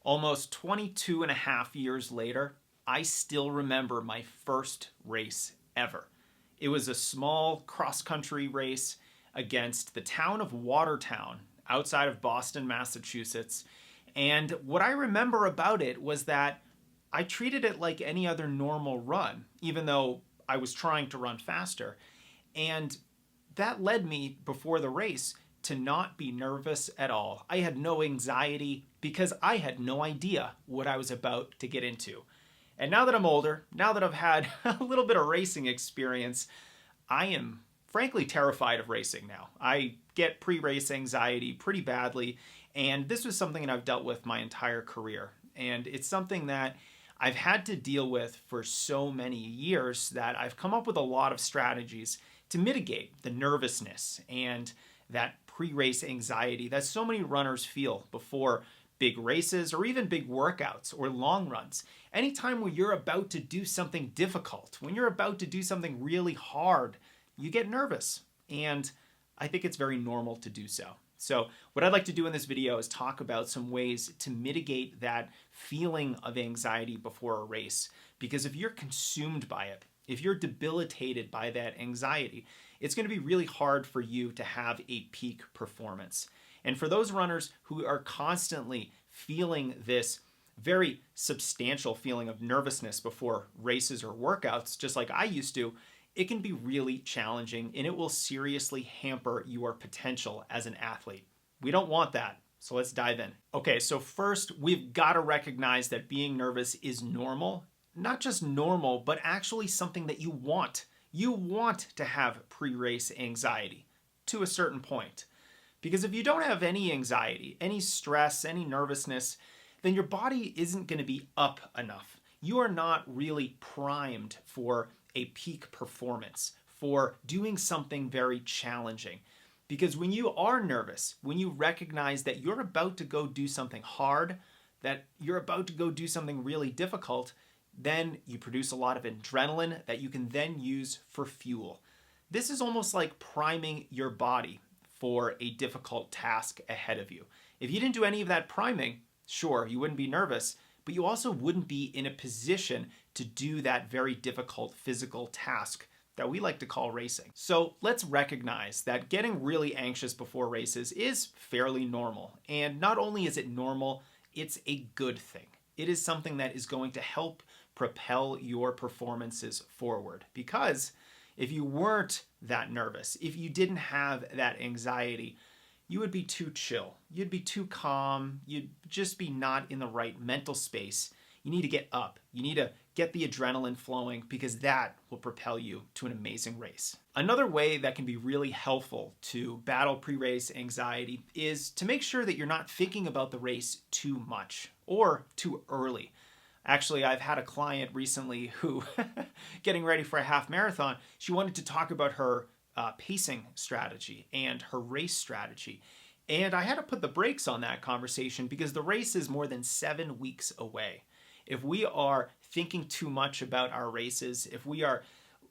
Almost 22 and a half years later, I still remember my first race ever. It was a small cross-country race against the town of Watertown outside of Boston, Massachusetts. And what I remember about it was that I treated it like any other normal run, even though I was trying to run faster. And that led me, before the race, to not be nervous at all. I had no anxiety because I had no idea what I was about to get into. And now that I'm older, now that I've had a little bit of racing experience, I am frankly terrified of racing now. I get pre-race anxiety pretty badly, and this was something that I've dealt with my entire career. And it's something that I've had to deal with for so many years that I've come up with a lot of strategies to mitigate the nervousness and that pre-race anxiety that so many runners feel before big races or even big workouts or long runs. Anytime when you're about to do something difficult, when you're about to do something really hard, you get nervous. And I think it's very normal to do so. So what I'd like to do in this video is talk about some ways to mitigate that feeling of anxiety before a race. Because if you're consumed by it, if you're debilitated by that anxiety, it's going to be really hard for you to have a peak performance. And for those runners who are constantly feeling this very substantial feeling of nervousness before races or workouts, just like I used to, it can be really challenging and it will seriously hamper your potential as an athlete. We don't want that. So let's dive in. Okay, so first we've got to recognize that being nervous is normal. Not just normal, but actually something that you want. You want to have pre-race anxiety to a certain point. Because if you don't have any anxiety, any stress, any nervousness, then your body isn't going to be up enough. You are not really primed for a peak performance, for doing something very challenging. Because when you are nervous, when you recognize that you're about to go do something hard, that you're about to go do something really difficult, then you produce a lot of adrenaline that you can then use for fuel. This is almost like priming your body for a difficult task ahead of you. If you didn't do any of that priming, sure, you wouldn't be nervous, but you also wouldn't be in a position to do that very difficult physical task that we like to call racing. So let's recognize that getting really anxious before races is fairly normal. And not only is it normal, it's a good thing. It is something that is going to help propel your performances forward. Because if you weren't that nervous, if you didn't have that anxiety, you would be too chill. You'd be too calm. You'd just be not in the right mental space. You need to get up. You need to get the adrenaline flowing because that will propel you to an amazing race. Another way that can be really helpful to battle pre-race anxiety is to make sure that you're not thinking about the race too much or too early. Actually, I've had a client recently who, getting ready for a half marathon, she wanted to talk about her pacing strategy and her race strategy. And I had to put the brakes on that conversation because the race is more than 7 weeks away. If we are thinking too much about our races, if we are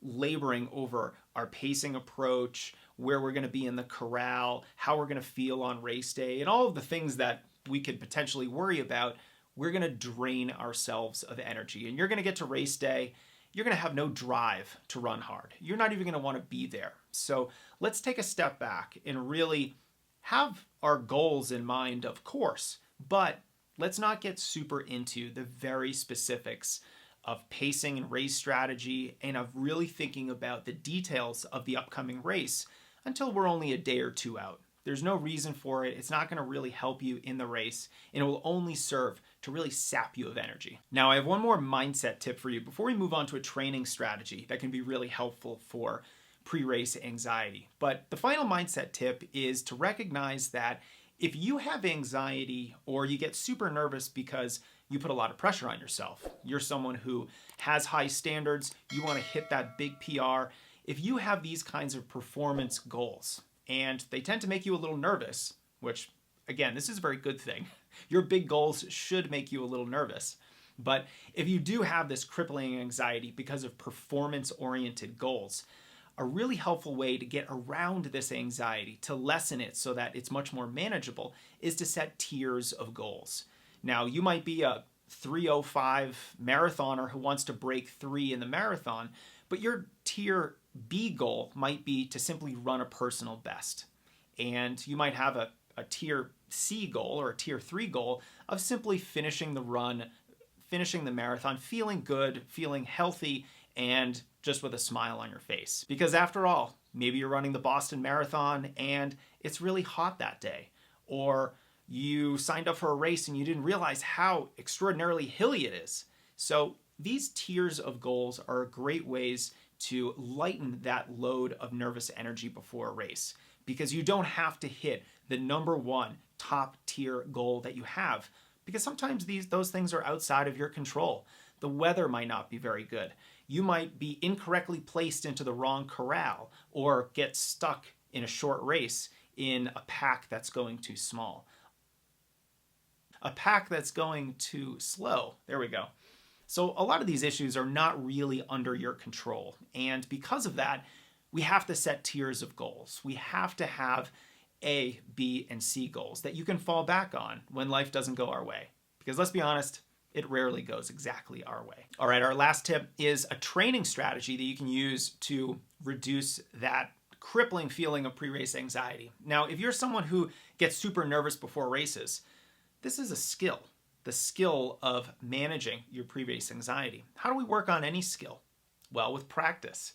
laboring over our pacing approach, where we're going to be in the corral, how we're going to feel on race day, and all of the things that we could potentially worry about, we're going to drain ourselves of energy. And you're going to get to race day, you're going to have no drive to run hard. You're not even going to want to be there. So let's take a step back and really have our goals in mind, of course, but let's not get super into the very specifics of pacing and race strategy and of really thinking about the details of the upcoming race until we're only a day or two out. There's no reason for it. It's not going to really help you in the race, and it will only serve to really sap you of energy. Now, I have one more mindset tip for you before we move on to a training strategy that can be really helpful for pre-race anxiety. But the final mindset tip is to recognize that if you have anxiety or you get super nervous because you put a lot of pressure on yourself, you're someone who has high standards, you want to hit that big PR, if you have these kinds of performance goals, and they tend to make you a little nervous, which, again, this is a very good thing. Your big goals should make you a little nervous. But if you do have this crippling anxiety because of performance-oriented goals, a really helpful way to get around this anxiety, to lessen it so that it's much more manageable, is to set tiers of goals. Now, you might be a 3:05 marathoner who wants to break 3 in the marathon, but your tier B goal might be to simply run a personal best. And you might have a tier C goal or a tier 3 goal of simply finishing the run, finishing the marathon, feeling good, feeling healthy, and just with a smile on your face. Because after all, maybe you're running the Boston Marathon and it's really hot that day. Or you signed up for a race and you didn't realize how extraordinarily hilly it is. So these tiers of goals are great ways to lighten that load of nervous energy before a race, because you don't have to hit the number one top tier goal that you have, because sometimes those things are outside of your control. The weather might not be very good. You might be incorrectly placed into the wrong corral or get stuck in a short race in a pack that's going too small. A pack that's going too slow. There we go. So a lot of these issues are not really under your control. And because of that, we have to set tiers of goals. We have to have A, B, and C goals that you can fall back on when life doesn't go our way. Because let's be honest, it rarely goes exactly our way. All right, our last tip is a training strategy that you can use to reduce that crippling feeling of pre-race anxiety. Now, if you're someone who gets super nervous before races, this is a skill, the skill of managing your pre-race anxiety. How do we work on any skill? Well, with practice.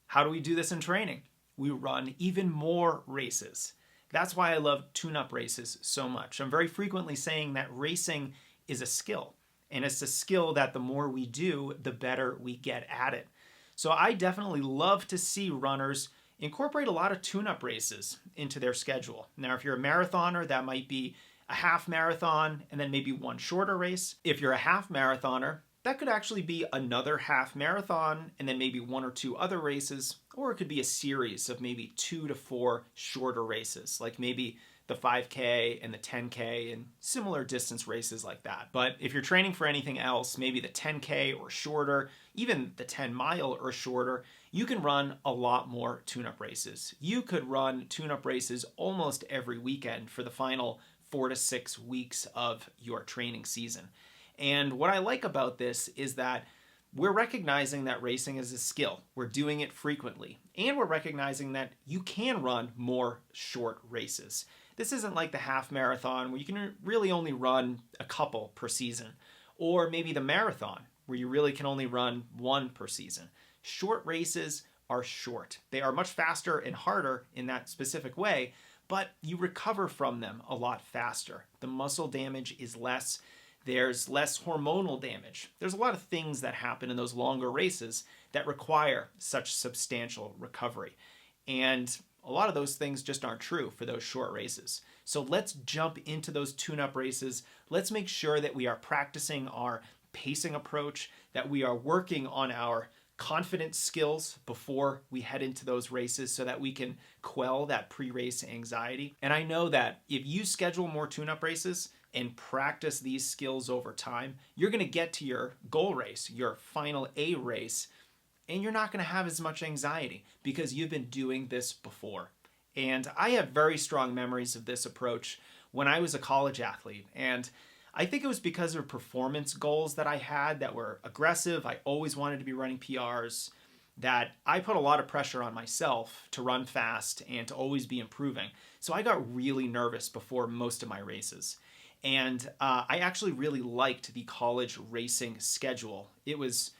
How do we do this in training? We run even more races. That's why I love tune-up races so much. I'm very frequently saying that racing is a skill, and it's a skill that the more we do, the better we get at it. So I definitely love to see runners incorporate a lot of tune-up races into their schedule. Now, if you're a marathoner, that might be a half marathon and then maybe one shorter race. If you're a half marathoner, that could actually be another half marathon and then maybe 1 or 2 other races, or it could be a series of maybe 2 to 4 shorter races, like maybe the 5K and the 10K and similar distance races like that. But if you're training for anything else, maybe the 10K or shorter, even the 10 mile or shorter, you can run a lot more tune-up races. You could run tune-up races almost every weekend for the final 4 to 6 weeks of your training season. And what I like about this is that we're recognizing that racing is a skill. We're doing it frequently. And we're recognizing that you can run more short races. This isn't like the half marathon where you can really only run a couple per season. Or maybe the marathon where you really can only run 1 per season. Short races are short. They are much faster and harder in that specific way, but you recover from them a lot faster. The muscle damage is less. There's less hormonal damage. There's a lot of things that happen in those longer races that require such substantial recovery. And a lot of those things just aren't true for those short races. So let's jump into those tune-up races. Let's make sure that we are practicing our pacing approach, that we are working on our confidence skills before we head into those races so that we can quell that pre-race anxiety. And I know that if you schedule more tune-up races and practice these skills over time, you're going to get to your goal race, your final A race, and you're not going to have as much anxiety because you've been doing this before. And I have very strong memories of this approach when I was a college athlete. And I think it was because of performance goals that I had that were aggressive. I always wanted to be running PRs, that I put a lot of pressure on myself to run fast and to always be improving. So I got really nervous before most of my races. And I actually really liked the college racing schedule. It was,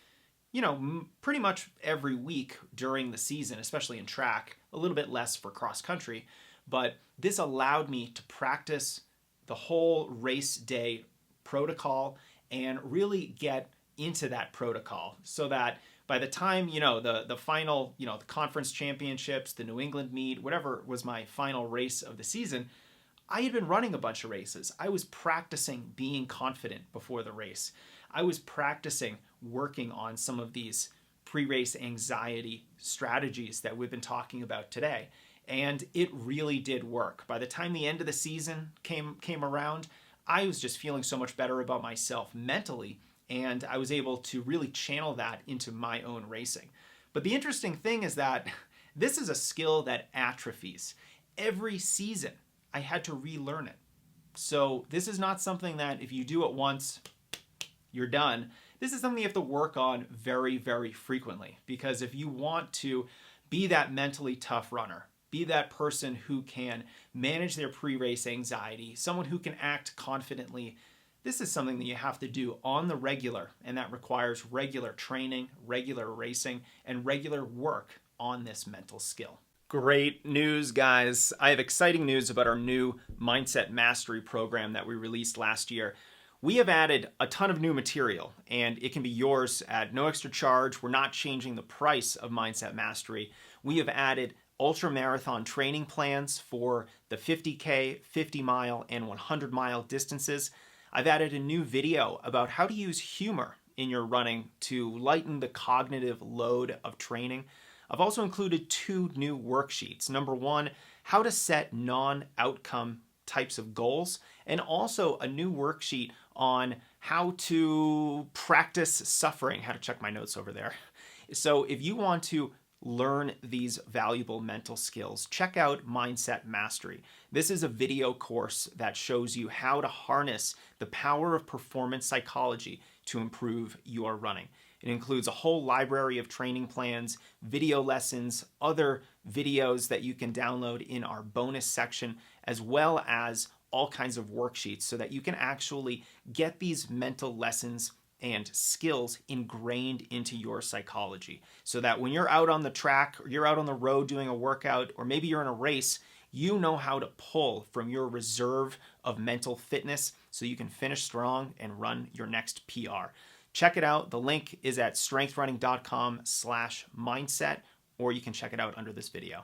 pretty much every week during the season, especially in track, a little bit less for cross country. But this allowed me to practice the whole race day protocol and really get into that protocol so that by the time, the final, the conference championships, the New England meet, whatever was my final race of the season, I had been running a bunch of races. I was practicing being confident before the race. I was practicing working on some of these pre-race anxiety strategies that we've been talking about today. And it really did work. By the time the end of the season came around, I was just feeling so much better about myself mentally, and I was able to really channel that into my own racing. But the interesting thing is that this is a skill that atrophies. Every season, I had to relearn it. So this is not something that if you do it once, you're done. This is something you have to work on very, very frequently, because if you want to be that mentally tough runner, be that person who can manage their pre-race anxiety, someone who can act confidently, this is something that you have to do on the regular, and that requires regular training, regular racing, and regular work on this mental skill. Great news, guys. I have exciting news about our new Mindset Mastery program that we released last year. We have added a ton of new material, and it can be yours at no extra charge. We're not changing the price of Mindset Mastery. We have added ultra marathon training plans for the 50K, 50 mile, and 100 mile distances. I've added a new video about how to use humor in your running to lighten the cognitive load of training. I've also included 2 new worksheets. Number 1, how to set non-outcome types of goals, and also a new worksheet on how to practice suffering, how to check my notes over there. So if you want to learn these valuable mental skills, check out Mindset Mastery. This is a video course that shows you how to harness the power of performance psychology to improve your running. It includes a whole library of training plans, video lessons, other videos that you can download in our bonus section, as well as all kinds of worksheets so that you can actually get these mental lessons and skills ingrained into your psychology, so that when you're out on the track or you're out on the road doing a workout, or maybe you're in a race, you know how to pull from your reserve of mental fitness so you can finish strong and run your next PR. Check it out. The link is at strengthrunning.com/mindset, or you can check it out under this video.